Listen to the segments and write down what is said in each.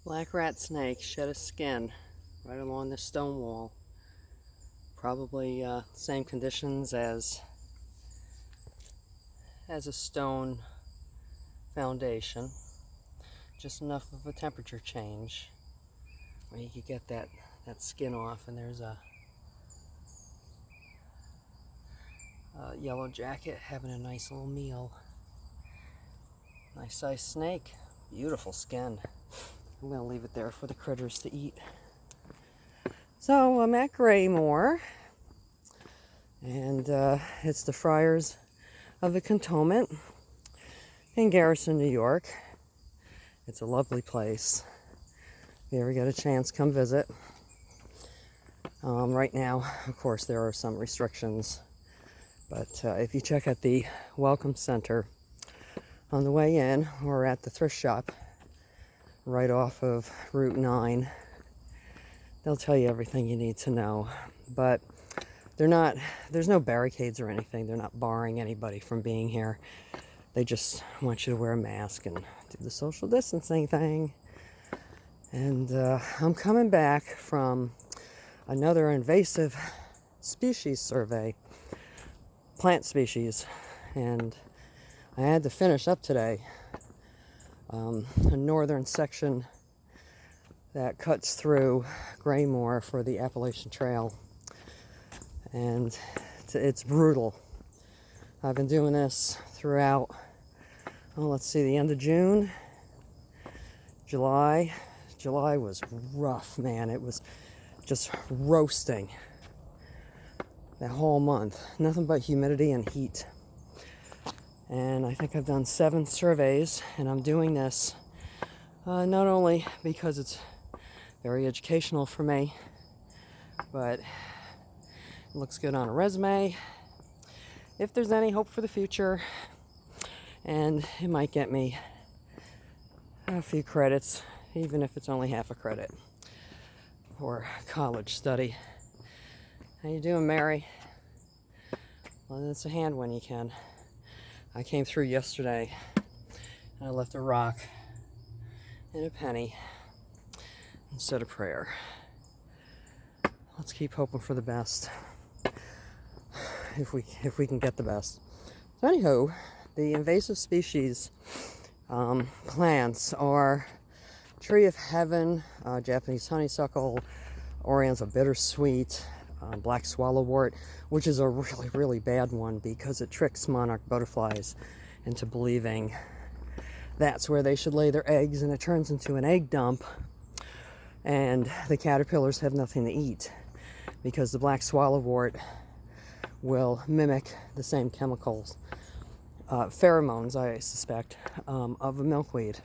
Black rat snake shed a skin right along the stone wall. Probably same conditions as a stone foundation. Just enough of a temperature change where you could get that skin off. And there's a yellow jacket having a nice little meal. Nice sized snake. Beautiful skin. I'm going to leave it there for the critters to eat. So I'm at Graymoor, and it's the Friars of the Cantonement in Garrison, New York. It's a lovely place. If you ever get a chance, come visit. Right now, of course, there are some restrictions, but if you check at the Welcome Center on the way in, or at the thrift shop right off of Route 9, they'll tell you everything you need to know. But there's no barricades or anything. They're not barring anybody from being here. They just want you to wear a mask and do the social distancing thing. And I'm coming back from another invasive species survey, plant species, and I had to finish up today a northern section that cuts through Graymoor for the Appalachian Trail, and it's brutal. I've been doing this throughout, let's see, the end of June. July was rough, man. It was just roasting that whole month. Nothing but humidity and heat. And I think I've done 7 surveys, and I'm doing this not only because it's very educational for me, but it looks good on a resume if there's any hope for the future, and it might get me a few credits, even if it's only half a credit for college study. How you doing, Mary? Well, it's a hand when you can. I came through yesterday and I left a rock and a penny and said a prayer. Let's keep hoping for the best, if we can get the best. So anywho, the invasive species plants are tree of heaven, Japanese honeysuckle, Oriental bittersweet, black swallowwort, which is a really, really bad one because it tricks monarch butterflies into believing that's where they should lay their eggs, and it turns into an egg dump, and the caterpillars have nothing to eat because the black swallowwort will mimic the same chemicals, pheromones, I suspect, of a milkweed.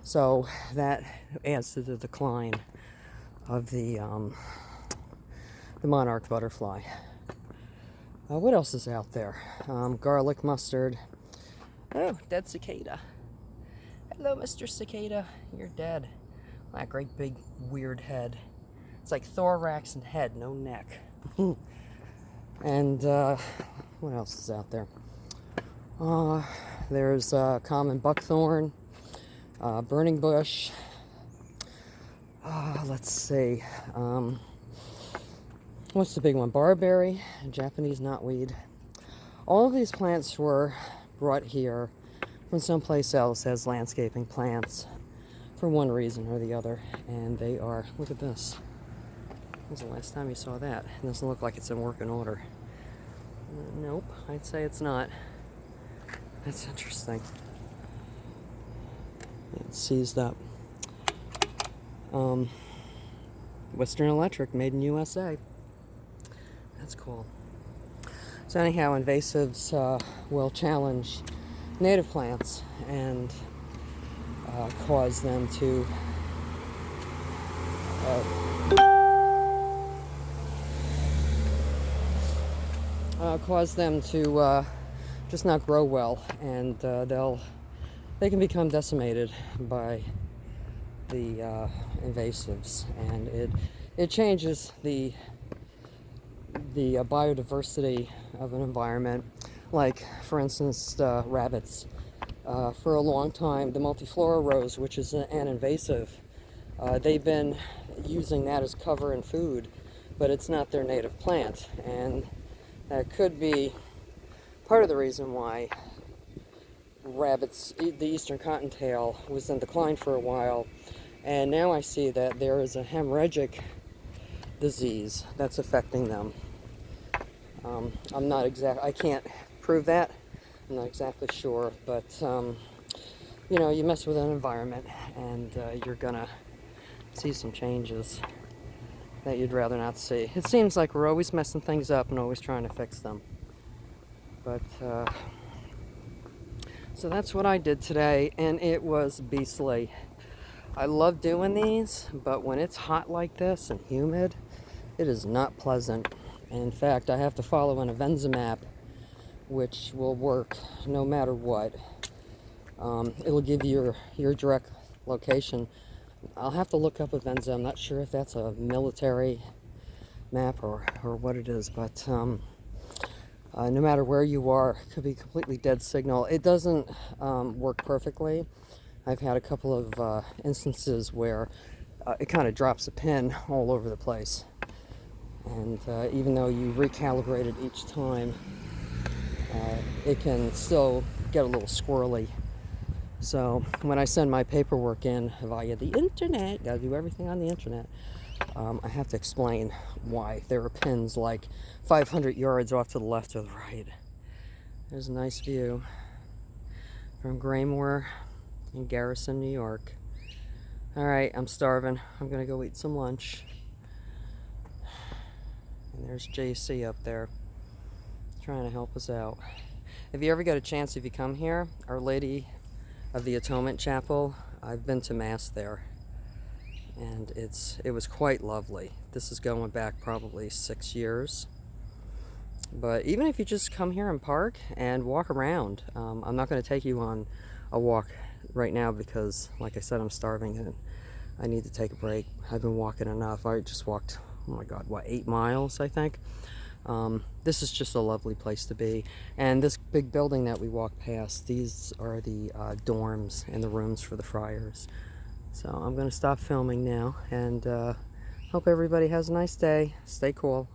So that adds to the decline of the monarch butterfly. What else is out there? Garlic mustard. Oh, dead cicada. Hello, Mr. Cicada. You're dead. That great big weird head. It's like thorax and head, no neck. And what else is out there? There's common buckthorn, burning bush. Let's see. What's the big one? Barberry, Japanese knotweed. All of these plants were brought here from someplace else as landscaping plants for one reason or the other. And they are, look at this. When was the last time you saw that? It doesn't look like it's in working order. Nope, I'd say it's not. That's interesting. It's seized up. Western Electric, made in USA. That's cool. So anyhow, invasives will challenge native plants and cause them to just not grow well, and they can become decimated by the invasives, and it changes the biodiversity of an environment. Like, for instance, rabbits. For a long time, the multiflora rose, which is an invasive, they've been using that as cover and food, but it's not their native plant, and that could be part of the reason why rabbits, the eastern cottontail, was in decline for a while, and now I see that there is a hemorrhagic disease that's affecting them. I can't prove that. I'm not exactly sure, but you know, you mess with an environment and you're gonna see some changes that you'd rather not see. It seems like we're always messing things up and always trying to fix them. But so that's what I did today, and it was beastly. I love doing these, but when it's hot like this and humid, it is not pleasant. In fact, I have to follow an Invasive map, which will work no matter what. It'll give you your direct location. I'll have to look up Invasive. I'm not sure if that's a military map or what it is, but no matter where you are, it could be completely dead signal. It doesn't work perfectly. I've had a couple of instances where it kind of drops a pin all over the place. And even though you recalibrate it each time, it can still get a little squirrely. So when I send my paperwork in via the internet, gotta do everything on the internet, I have to explain why there are pins like 500 yards off to the left or the right. There's a nice view from Graymoor in Garrison, New York. All right, I'm starving. I'm gonna go eat some lunch. And there's JC up there trying to help us out. If you ever get a chance, if you come here, Our Lady of the Atonement Chapel, I've been to Mass there, and it was quite lovely. This is going back probably 6 years. But even if you just come here and park and walk around, I'm not going to take you on a walk right now because, like I said, I'm starving and I need to take a break. I've been walking enough. I just walked, oh my God, what, 8 miles, I think? This is just a lovely place to be. And this big building that we walked past, these are the dorms and the rooms for the Friars. So I'm going to stop filming now, and hope everybody has a nice day. Stay cool.